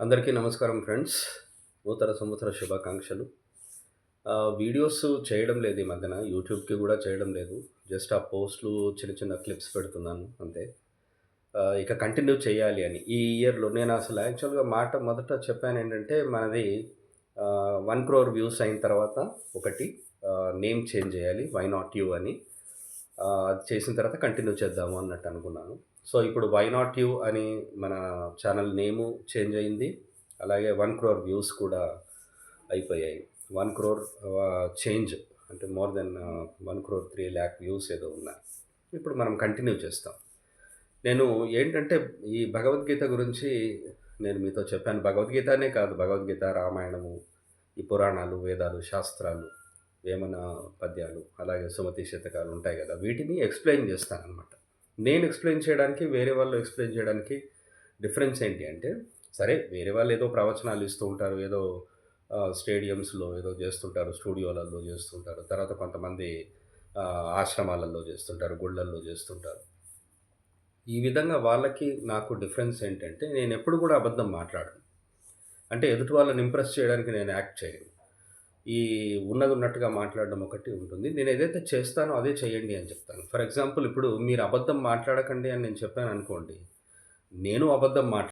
అందరికీ నమస్కారం ఫ్రెండ్స్. నూతన సంవత్సర శుభాకాంక్షలు. వీడియోస్ చేయడం లేదు ఈ మధ్యన. యూట్యూబ్‌కి గూడా చేయడం లేదు. జస్ట్ ఆ పోస్ట్‌లు చిన్న చిన్న క్లిప్స్ పెడుతున్నాను అంతే. ఇక కంటిన్యూ చేయాలి అని. ఈ ఇయర్‌లో నేను అసలు యాక్చువల్‌గా మాట మొదట చెప్పానేంటంటే మనది 1,00,00,000 వ్యూస్ అయిన తర్వాత ఒకటి నేమ్ చేంజ్ చేయాలి. 'వై నాట్ యూ' అని. అది చేసిన తర్వాత కంటిన్యూ చేద్దాము అన్నట్టు అనుకున్నాను. సో, ఇప్పుడు 'వై నాట్ యూ' అని మన ఛానల్ నేము చేంజ్ అయింది. అలాగే 1,00,00,000 వ్యూస్ కూడా అయిపోయాయి. 1,00,00,000 చేంజ్ అంటే మోర్ దెన్ 1,03,00,000 వ్యూస్ ఏదో ఉన్నాయి. ఇప్పుడు మనం కంటిన్యూ చేస్తాం. నేను ఏంటంటే ఈ భగవద్గీత గురించి నేను మీతో చెప్పాను. భగవద్గీత అనే కాదు, భగవద్గీత, రామాయణము, ఈ పురాణాలు, వేదాలు, శాస్త్రాలు, వేమన పద్యాలు, అలాగే సుమతి శతకాలు ఉంటాయి గదా! వీటిని ఎక్స్‌ప్లెయిన్ జేస్తాననమాట. నేను ఎక్స్‌ప్లెయిన్ చేయడానికి, వేరే వాళ్ళు ఎక్స్‌ప్లెయిన్ చేయడానికి డిఫరెన్స్ ఏంటి అంటే, సరే వేరే వాళ్ళేదో ప్రవచనాలు ఇస్తూ ఉంటారు. ఏదో స్టేడియమ్స్‌లో ఏదో జేస్తుంటారు. స్టూడియోలలో జేస్తుంటారు. తర్వాత కొంతమంది ఆశ్రమాలలో జేస్తుంటారు. గుళ్ళల్లో జేస్తుంటారు. ఈ విధంగా వాళ్ళకి, నాకు డిఫరెన్స్ ఏంటంటే, నేనెప్పుడు గూడా అబద్ధం మాట్లాడను. అంటే ఎదుటి వాళ్ళని ఇంప్రెస్ చేయడానికి నేను యాక్ట్ చేయను. ఈ ఉన్నదున్నట్టుగా మాట్లాడడం ఒకటి ఉంటుంది. నేనేదైతే చేస్తానో అదే చేయండి అని చెప్తాను. ఫర్ ఎగ్జాంపుల్ ఇప్పుడు మీరు అబద్ధం మాట్లాడకండి అని నేను చెప్పాననుకోండి, నేను అబద్ధం